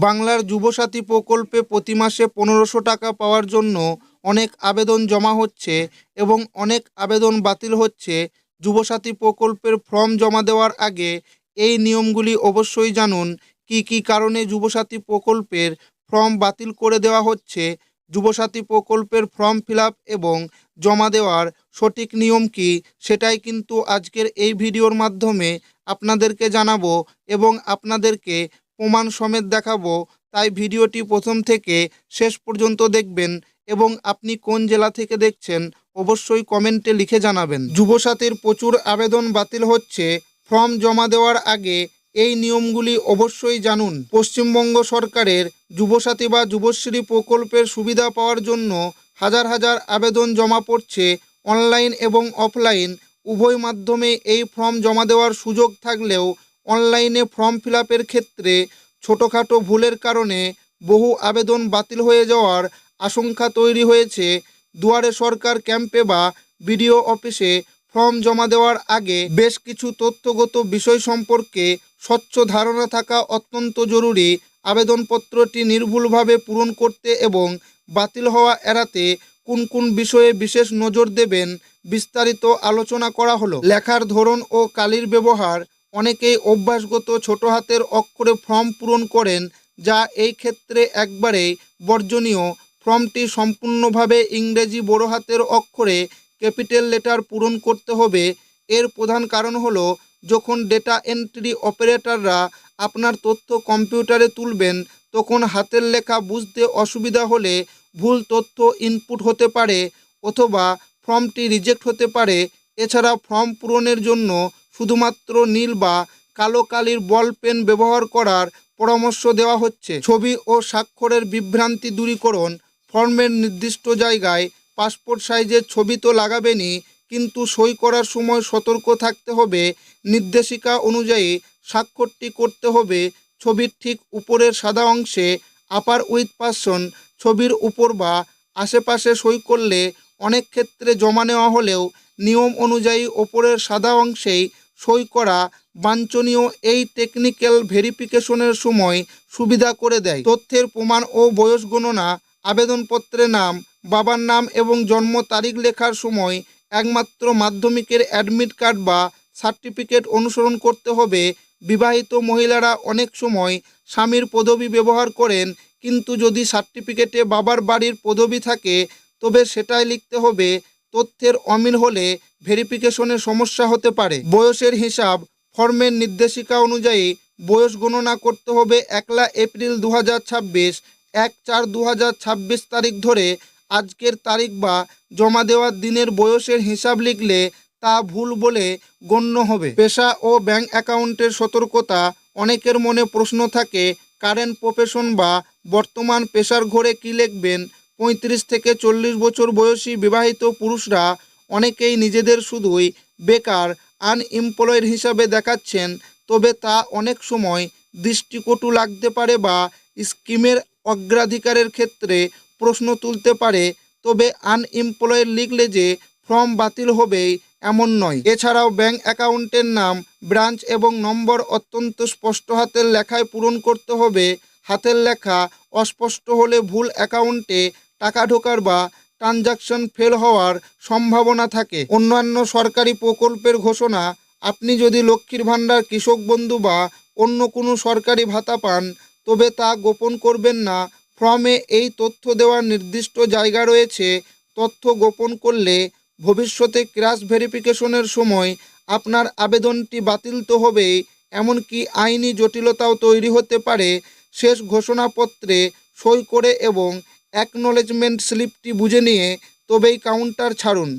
বাংলার যুবসাথী প্রকল্পে প্রতি মাসে ১৫০০ টাকা পাওয়ার জন্য অনেক আবেদন জমা হচ্ছে এবং অনেক আবেদন বাতিল হচ্ছে। যুবসাথী প্রকল্পের ফর্ম জমা দেওয়ার আগে এই নিয়মগুলি অবশ্যই জানুন। কি কি কারণে যুবসাথী প্রকল্পের ফর্ম বাতিল করে দেওয়া হচ্ছে, যুবসাথী প্রকল্পের ফর্ম ফিল আপ এবং জমা দেওয়ার সঠিক নিয়ম কি, সেটাই কিন্তু আজকের এই ভিডিওর মাধ্যমে আপনাদেরকে জানাবো এবং আপনাদেরকে প্রমাণ সমেত দেখাবো। তাই ভিডিওটি প্রথম থেকে শেষ পর্যন্ত দেখবেন এবং আপনি কোন জেলা থেকে দেখছেন অবশ্যই কমেন্টে লিখে জানাবেন। যুবসাথীর প্রচুর আবেদন বাতিল হচ্ছে ফর্ম জমা দেওয়ার আগে এই নিয়মগুলি অবশ্যই জানুন। পশ্চিমবঙ্গ সরকারের যুবসাথী বা যুবশ্রী প্রকল্পের সুবিধা পাওয়ার জন্য হাজার হাজার আবেদন জমা পড়ছে। অনলাইন এবং অফলাইন উভয় মাধ্যমে এই ফর্ম জমা দেওয়ার সুযোগ থাকলেও অনলাইনে ফর্ম ফিল আপের ক্ষেত্রে ছোটোখাটো ভুলের কারণে বহু আবেদন বাতিল হয়ে যাওয়ার আশঙ্কা তৈরি হয়েছে। দুয়ারে সরকার ক্যাম্পে বা বিডিও অফিসে ফর্ম জমা দেওয়ার আগে বেশ কিছু তথ্যগত বিষয় সম্পর্কে স্বচ্ছ ধারণা থাকা অত্যন্ত জরুরি। আবেদনপত্রটি নির্ভুলভাবে পূরণ করতে এবং বাতিল হওয়া এড়াতে কোন কোন বিষয়ে বিশেষ নজর দেবেন বিস্তারিত আলোচনা করা হলো। লেখার ধরন ও কালির ব্যবহার। অনেকেই অভ্যাসগত ছোট হাতের অক্ষরে ফর্ম পূরণ করেন, যা এই ক্ষেত্রে একবারেই বর্জনীয়। ফর্মটি সম্পূর্ণভাবে ইংরেজি বড় হাতের অক্ষরে ক্যাপিটাল লেটার পূরণ করতে হবে। এর প্রধান কারণ হলো যখন ডেটা এন্ট্রি অপারেটররা আপনার তথ্য কম্পিউটারে তুলবেন তখন হাতের লেখা বুঝতে অসুবিধা হলে ভুল তথ্য ইনপুট হতে পারে অথবা ফর্মটি রিজেক্ট হতে পারে। এছাড়া ফর্ম পূরণের জন্য শুধুমাত্র নীল বা কালো কালির বল পেন ব্যবহার করার পরামর্শ দেওয়া হচ্ছে। ছবি ও স্বাক্ষরের বিভ্রান্তি দূরীকরণ। ফর্মের নির্দিষ্ট জায়গায় পাসপোর্ট সাইজের ছবি তো লাগাবেনই, কিন্তু সই করার সময় সতর্ক থাকতে হবে। নির্দেশিকা অনুযায়ী স্বাক্ষরটি করতে হবে ছবির ঠিক উপরের সাদা অংশে। আপার উইথ পার্সন ছবির উপর বা আশেপাশে সই করলে অনেক ক্ষেত্রে জমা নেওয়া হলেও নিয়ম অনুযায়ী ওপরের সাদা অংশেই সই করা বাঞ্ছনীয়। এই টেকনিক্যাল ভেরিফিকেশনের সময় সুবিধা করে দেয়। তথ্যের প্রমাণ ও বয়স গণনা। আবেদনপত্রে নাম, বাবার নাম এবং জন্ম তারিখ লেখার সময় একমাত্র মাধ্যমিকের অ্যাডমিট কার্ড বা সার্টিফিকেট অনুসরণ করতে হবে। বিবাহিত মহিলারা অনেক সময় স্বামীর পদবি ব্যবহার করেন, কিন্তু যদি সার্টিফিকেটে বাবার বাড়ির পদবি থাকে তবে সেটাই লিখতে হবে। তথ্যের অমিল হলে ভেরিফিকেশনে সমস্যা হতে পারে। বয়সের হিসাব। ফর্মের নির্দেশিকা অনুযায়ী বয়স গণনা করতে হবে 1 এপ্রিল 2026, 1/4/2026 তারিখ ধরে। আজকের তারিখ বা জমা দেওয়ার দিনের বয়সের হিসাব লিখলে তা ভুল বলে গণ্য হবে। পেশা ও ব্যাংক অ্যাকাউন্টের সতর্কতা। অনেকের মনে প্রশ্ন থাকে কারেন্ট প্রফেশন বা বর্তমান পেশার ঘরে কী লিখবেন। 35 থেকে 40 বছর বয়সী বিবাহিত পুরুষরা অনেকেই নিজেদের শুধুই বেকার, আনএমপ্লয়েড হিসাবে দেখাচ্ছেন, তবে তা অনেক সময় দৃষ্টিকটু লাগতে পারে বা স্কিমের অগ্রাধিকারের ক্ষেত্রে প্রশ্ন তুলতে পারে। তবে আনএমপ্লয়েড লিখলে যে ফর্ম বাতিল হবেই এমন নয়। এছাড়াও ব্যাংক অ্যাকাউন্টের নাম, ব্রাঞ্চ এবং নম্বর অত্যন্ত স্পষ্ট হাতের লেখায় পূরণ করতে হবে। হাতের লেখা অস্পষ্ট হলে ভুল অ্যাকাউন্টে টাকা ঢোকার বা ট্রানজাকশন ফেল হওয়ার সম্ভাবনা থাকে। অন্যান্য সরকারি প্রকল্পের ঘোষণা। আপনি যদি লক্ষ্মীর ভাণ্ডার, কৃষক বন্ধু বা অন্য কোনো সরকারি ভাতা পান তবে তা গোপন করবেন না। ফর্মে এই তথ্য দেওয়ার নির্দিষ্ট জায়গা রয়েছে। তথ্য গোপন করলে ভবিষ্যতে ক্রাশ ভেরিফিকেশনের সময় আপনার আবেদনটি বাতিল তো হবেই, এমনকি আইনি জটিলতাও তৈরি হতে পারে। শেষ ঘোষণাপত্রে সই করে এবং অ্যাকনলেজমেন্ট স্লিপটি বুঝে নিয়ে তবেই কাউন্টার ছাড়ুন।